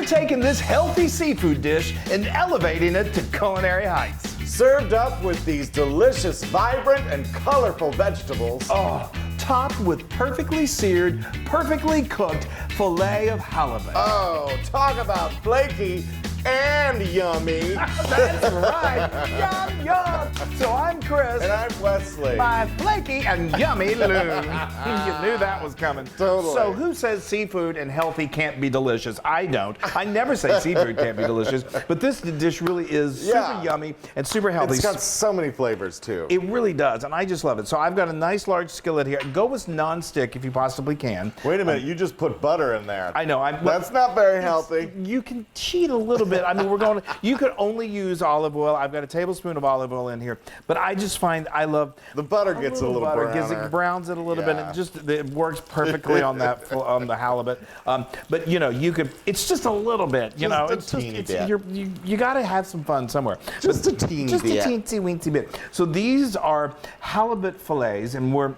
We're taking this healthy seafood dish and elevating it to culinary heights. Served up with these delicious, vibrant, and colorful vegetables. Oh, topped with perfectly seared, perfectly cooked filet of halibut. Oh, talk about flaky and yummy. That's right. Yum, yum. So I'm Chris. And I'm Wesley. My flaky and yummy Loon. You knew that was coming. Totally. So who says seafood and healthy can't be delicious? I don't. I never say seafood can't be delicious, but this dish really is super yummy and super healthy. It's got so many flavors too. It really does, and I just love it. So I've got a nice large skillet here. Go with non-stick if you possibly can. Wait a minute, you just put butter in there. I know. That's not very healthy. You can cheat a little bit. I mean, you could only use olive oil. I've got a tablespoon of olive oil in here, but I just find I love the butter gets a little butter. browner. It browns it a little bit. It works perfectly on that on the halibut. But you know, it's just a little bit. You know, it's teeny bit. You got to have some fun somewhere. Just a teeny bit. Just a teensy weensy bit. So these are halibut fillets, and we're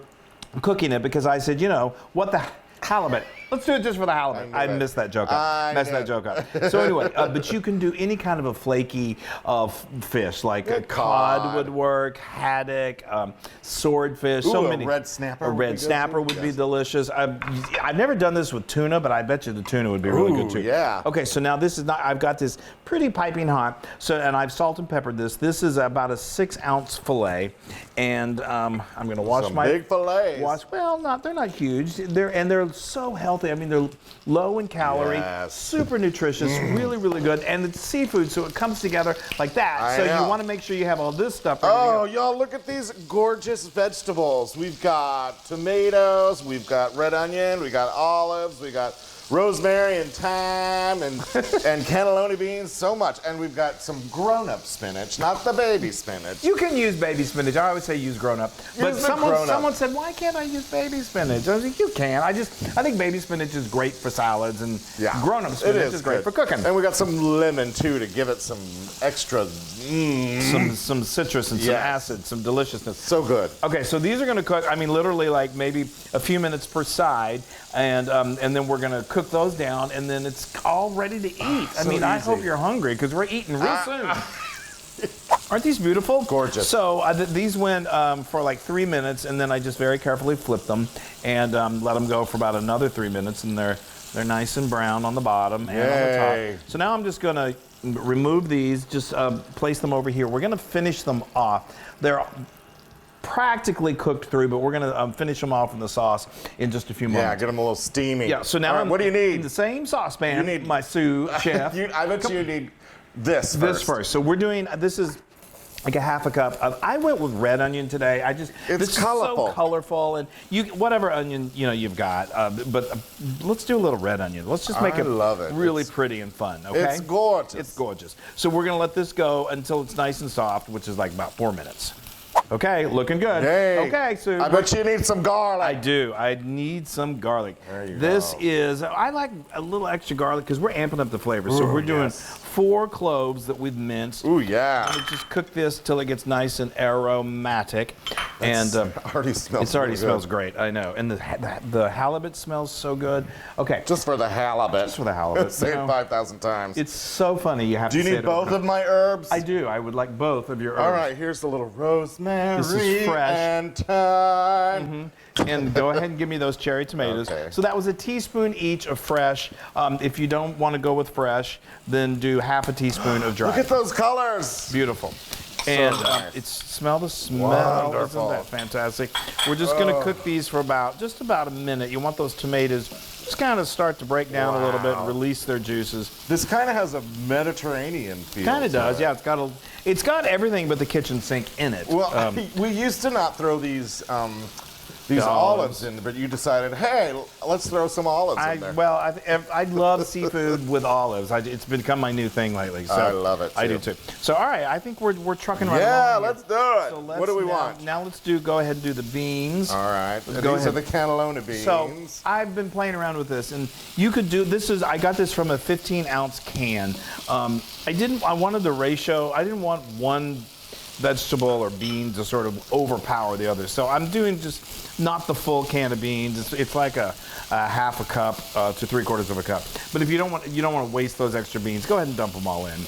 cooking it because I said, you know, what the halibut. Let's do it just for the halibut. I missed that joke up. Messed that joke up. So anyway, but you can do any kind of a flaky fish, like a cod would work, haddock, swordfish. Ooh, so many. A red snapper. A red snapper would be delicious. I've never done this with tuna, but I bet you the tuna would be really good too. Yeah. Okay, so now this is not. I've got this pretty piping hot. So and I've salt and peppered this. This is about a 6-ounce fillet, and I'm going to wash my big fillets. They're not huge. They're so healthy. I mean, they're low in calorie, super nutritious, really, really good, and it's seafood, so it comes together like that. You want to make sure you have all this stuff. Oh, y'all, look at these gorgeous vegetables. We've got tomatoes, we've got red onion, we got olives, we got rosemary and thyme and cannelloni beans, so much. And we've got some grown-up spinach, not the baby spinach. You can use baby spinach. I always say use grown-up. But someone said, why can't I use baby spinach? I was like, you can. I think baby spinach is great for salads, and grown-up spinach is great for cooking. And we got some lemon, too, to give it some extra some citrus and some acid, some deliciousness. So good. Okay, so these are going to cook, I mean, literally like maybe a few minutes per side, and then we're going to cook those down, and then it's all ready to eat. I mean, I hope you're hungry because we're eating real soon. Aren't these beautiful? Gorgeous. So these went for like 3 minutes, and then I just very carefully flipped them and let them go for about another 3 minutes, and they're nice and brown on the bottom and on the top. So now I'm just going to remove these, just place them over here. We're going to finish them off. They're practically cooked through, but we're going to finish them off in the sauce in just a few moments. Yeah, get them a little steamy. Yeah, so now what do you need? In the same saucepan, you need my sous chef. I bet you need this first. This first. So we're doing, this is like a half a cup. I went with red onion today. It's colorful. So colorful, and whatever onion you've got. But let's do a little red onion. Let's just make it really pretty and fun. Okay. It's gorgeous. It's gorgeous. So we're gonna let this go until it's nice and soft, which is like about 4 minutes. Okay, looking good. Hey, okay, so I bet you need some garlic. I do. I need some garlic. There you this go. is, I like a little extra garlic because we're amping up the flavor. So we're doing 4 cloves that we've minced. Ooh, yeah. And we just cook this till it gets nice and aromatic. Already smells. It already smells great. I know. And the halibut smells so good. Okay. Just for the halibut. Just for the halibut. Say it 5,000 times. It's so funny. You have to say it. Do you need both of my herbs? I do. I would like both of your herbs. All right. Here's the little rosemary. This is fresh. And thyme. And go ahead and give me those cherry tomatoes. Okay. So that was a teaspoon each of fresh. If you don't want to go with fresh, then do half a teaspoon of dry. Look at those colors. Beautiful. And smell the smell. Wonderful. Isn't that fantastic? We're just going to cook these for just about a minute. You want those tomatoes just kind of start to break down a little bit and release their juices. This kind of has a Mediterranean feel. Kind of does, yeah. It's got everything but the kitchen sink in it. Well, we used to not throw these olives in, but you decided, hey, let's throw some olives in there. Well, I love seafood with olives. It's become my new thing lately. So I love it, too. I do, too. So, all right, I think we're trucking right along. Yeah, let's do it. So what do we want? Now let's go ahead and do the beans. All right. These are the cannelloni beans. So I've been playing around with this, and you could do, I got this from a 15-ounce can. I wanted the ratio. I didn't want one vegetable or bean to sort of overpower the others. So I'm doing just not the full can of beans. It's like a half a cup to 3/4 of a cup. But if you don't want to waste those extra beans, go ahead and dump them all in.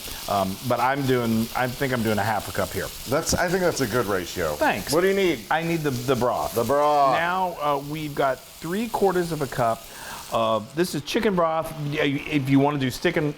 But I think I'm doing a half a cup here. I think that's a good ratio. Thanks. What do you need? I need the broth. The broth. Now we've got 3/4 of a cup. This is chicken broth. If you want to do sticking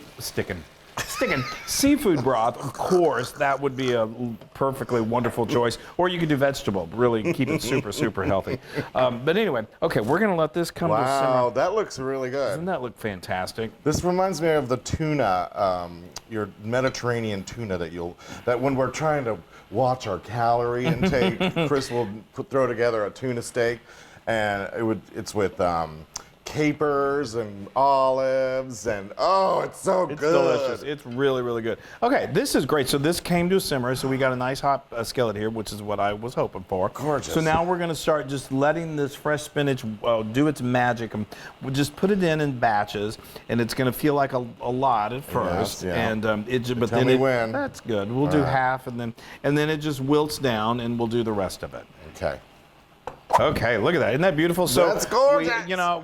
seafood broth, of course, that would be a perfectly wonderful choice. Or you could do vegetable, really keep it super, super healthy. But anyway, okay, we're going to let this come to simmer. Wow, that looks really good. Doesn't that look fantastic? This reminds me of the tuna, your Mediterranean tuna that when we're trying to watch our calorie intake, Chris will throw together a tuna steak, and it's with capers and olives, and it's so good. It's delicious. It's really, really good. Okay, this is great. So this came to a simmer, so we got a nice hot skillet here, which is what I was hoping for. Gorgeous. So now we're going to start just letting this fresh spinach do its magic. We'll just put it in batches, and it's going to feel like a lot at first. Yes, yeah. And but Tell then me when. That's good. We'll do half, and then it just wilts down, and we'll do the rest of it. Okay. Okay, look at that. Isn't that beautiful? So That's gorgeous.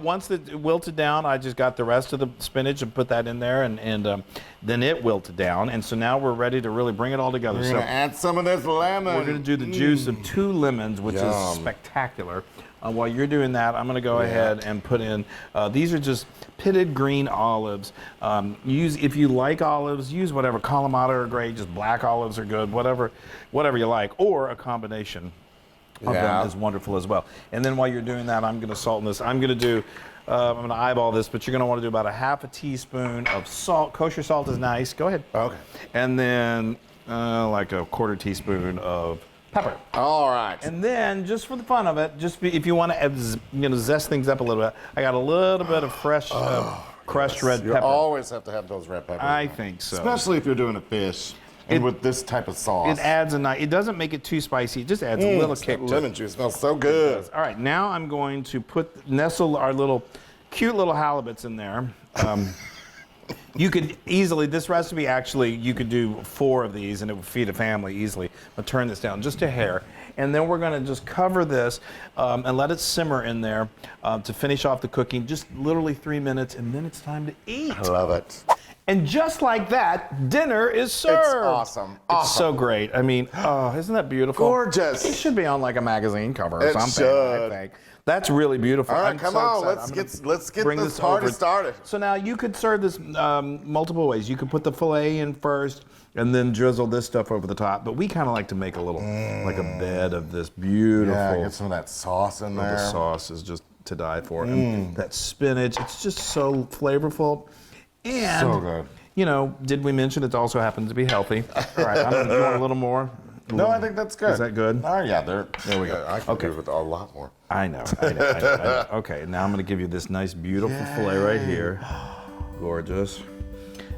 Once it wilted down, I just got the rest of the spinach and put that in there, and then it wilted down. And so now we're ready to really bring it all together. We're going to add some of this lemon. We're going to do the juice of 2 lemons, which Yum. is spectacular. While you're doing that, I'm going to go ahead and put in, these are just pitted green olives. If you like olives, use whatever. Kalamata are great, just black olives are good, whatever you like, or a combination of them is wonderful as well. And then while you're doing that, I'm going to salt in this. I'm going to eyeball this, but you're going to want to do about a half a teaspoon of salt. Kosher salt is nice. Go ahead. Okay. And then like a 1/4 teaspoon of pepper. All right. And then, just for the fun of it, if you want to zest things up a little bit, I got a little bit of fresh crushed red pepper. You always have to have those red peppers. I think so. Especially if you're doing a fish. And with this type of sauce. It adds it doesn't make it too spicy. It just adds a little kick to it. Lemon juice smells so good. All right, now I'm going to nestle our cute little halibuts in there. You could easily, this recipe actually, you could do 4 of these and it would feed a family easily. I'll turn this down just a hair. And then we're going to just cover this and let it simmer in there to finish off the cooking. Just literally 3 minutes, and then it's time to eat. I love it. And just like that, dinner is served. It's awesome. It's so great. I mean, isn't that beautiful? Gorgeous. It should be on like a magazine cover or It something, should. I think. That's really beautiful. All right, I'm come so on. excited. Let's get this party started. So now you could serve this multiple ways. You could put the filet in first and then drizzle this stuff over the top. But we kind of like to make a little, like a bed of this beautiful. Yeah, get some of that sauce in there. The sauce is just to die for. And that spinach, it's just so flavorful. And, so good. Did we mention it also happens to be healthy? All right, I'm going to do a little more. No, I think that's good. Is that good? Oh, yeah, there we go. I can do with a lot more. I know. Okay, now I'm going to give you this nice, beautiful filet right here. Gorgeous.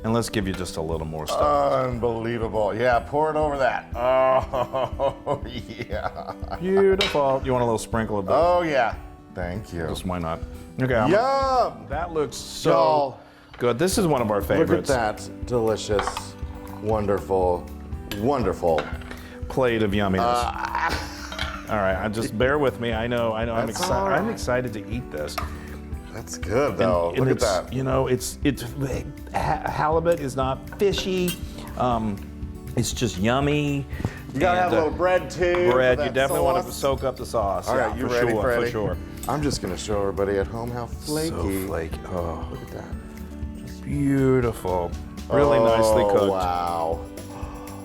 And let's give you just a little more stuff. Unbelievable. Yeah, pour it over that. Oh, yeah. Beautiful. You want a little sprinkle of that? Oh, yeah. Thank you. Just why not? Okay. Yum! That looks so good. This is one of our favorites. Look at that delicious, wonderful, wonderful plate of yumminess. All right, just bear with me. I know. I'm excited. Right. I'm excited to eat this. That's good, though. Look at that. It's halibut is not fishy. It's just yummy. You gotta have a little bread too. Bread. You definitely want to soak up the sauce. All right, you ready, Freddie? For sure. I'm just gonna show everybody at home how flaky. So flaky. Oh, look at that. Beautiful. Really nicely cooked. Wow.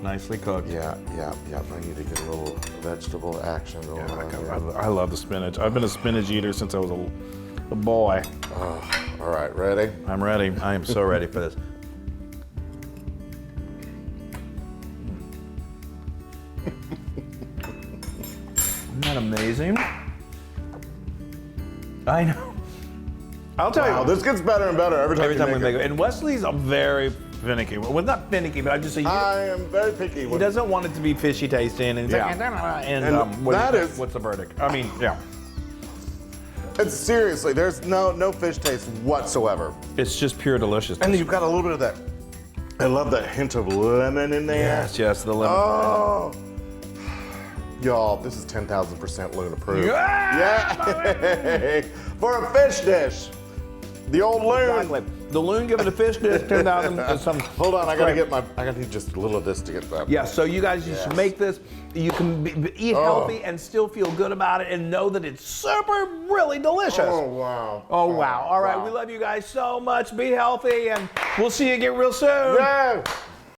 Nicely cooked. Yeah. I need to get a little vegetable action going on here. I love the spinach. I've been a spinach eater since I was a boy. All right, ready? I'm ready. I am so ready for this. Isn't that amazing? I know. I'll tell you. This gets better and better every time we make it. And Wesley's a very finicky. Well, not finicky, but I just say I am very picky. He doesn't want it to be fishy tasting, and what's the verdict? I mean, yeah. It's seriously, there's no fish taste whatsoever. It's just pure deliciousness. And you've got a little bit of that. I love that hint of lemon in there. Yes, the lemon. Oh, Y'all, this is 10,000% Loon approved. Yeah! Yay! For a fish dish. The old Loon. Exactly. The Loon giving a fish dish 10,000. Some. Hold on, I gotta need just a little of this to get that. Yeah, so you guys, you should make this. You can eat healthy and still feel good about it and know that it's super, really delicious. Oh, wow. Oh, wow. All right, wow. we love you guys so much. Be healthy, and we'll see you again real soon. Yeah.